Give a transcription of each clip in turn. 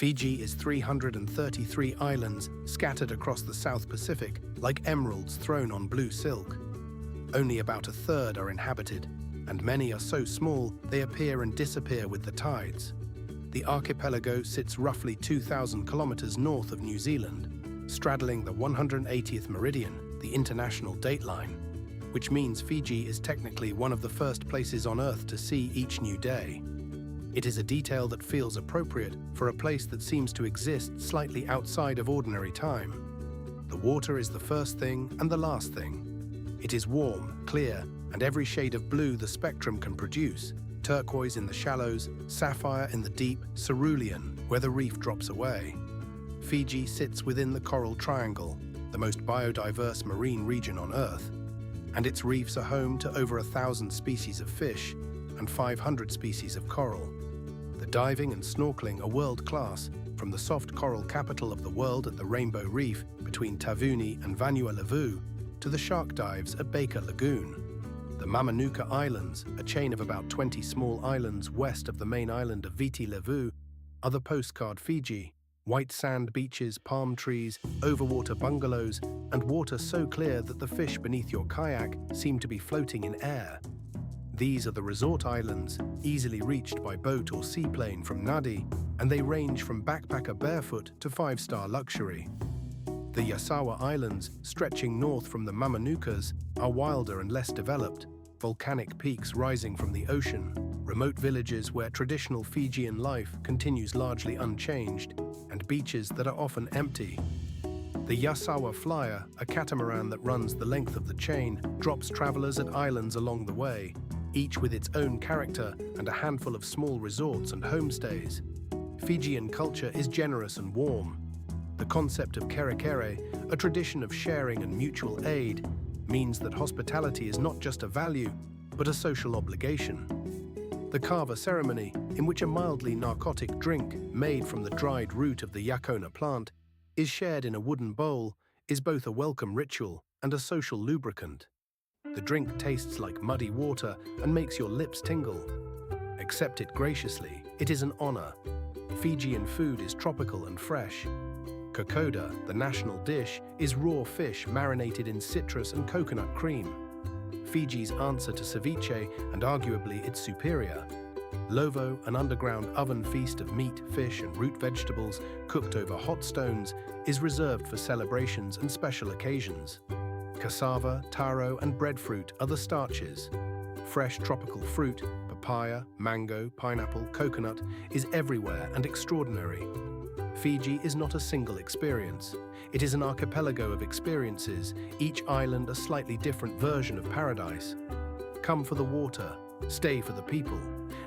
Fiji is 333 islands scattered across the South Pacific like emeralds thrown on blue silk. Only about a third are inhabited, and many are so small they appear and disappear with the tides. The archipelago sits roughly 2,000 kilometers north of New Zealand, straddling the 180th meridian, the international dateline, which means Fiji is technically one of the first places on Earth to see each new day. It is a detail that feels appropriate for a place that seems to exist slightly outside of ordinary time. The water is the first thing and the last thing. It is warm, clear, and every shade of blue the spectrum can produce: turquoise in the shallows, sapphire in the deep, cerulean where the reef drops away. Fiji sits within the Coral Triangle, the most biodiverse marine region on Earth, and its reefs are home to over 1,000 species of fish and 500 species of coral. The diving and snorkeling are world-class, from the soft coral capital of the world at the Rainbow Reef between Taveuni and Vanuatu to the shark dives at Baker Lagoon. The Mamanuca Islands, a chain of about 20 small islands west of the main island of Viti Levu, are the postcard Fiji: white sand beaches, palm trees, overwater bungalows, and water so clear that the fish beneath your kayak seem to be floating in air. These are the resort islands, easily reached by boat or seaplane from Nadi, and they range from backpacker barefoot to five-star luxury. The Yasawa Islands, stretching north from the Mamanucas, are wilder and less developed, volcanic peaks rising from the ocean, remote villages where traditional Fijian life continues largely unchanged, and beaches that are often empty. The Yasawa Flyer, a catamaran that runs the length of the chain, drops travelers at islands along the way, each with its own character and a handful of small resorts and homestays. Fijian culture is generous and warm. The concept of kere, a tradition of sharing and mutual aid, means that hospitality is not just a value, but a social obligation. The kava ceremony, in which a mildly narcotic drink made from the dried root of the yakona plant is shared in a wooden bowl, is both a welcome ritual and a social lubricant. The drink tastes like muddy water and makes your lips tingle. Accept it graciously, it is an honor. Fijian food is tropical and fresh. Kokoda, the national dish, is raw fish marinated in citrus and coconut cream. Fiji's answer to ceviche, and arguably its superior. Lovo, an underground oven feast of meat, fish, and root vegetables cooked over hot stones, is reserved for celebrations and special occasions. Cassava, taro, and breadfruit are the starches. Fresh tropical fruit, papaya, mango, pineapple, coconut, is everywhere and extraordinary. Fiji is not a single experience. It is an archipelago of experiences, each island a slightly different version of paradise. Come for the water, stay for the people.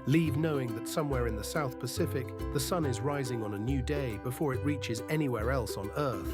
Leave knowing that somewhere in the South Pacific, the sun is rising on a new day before it reaches anywhere else on Earth.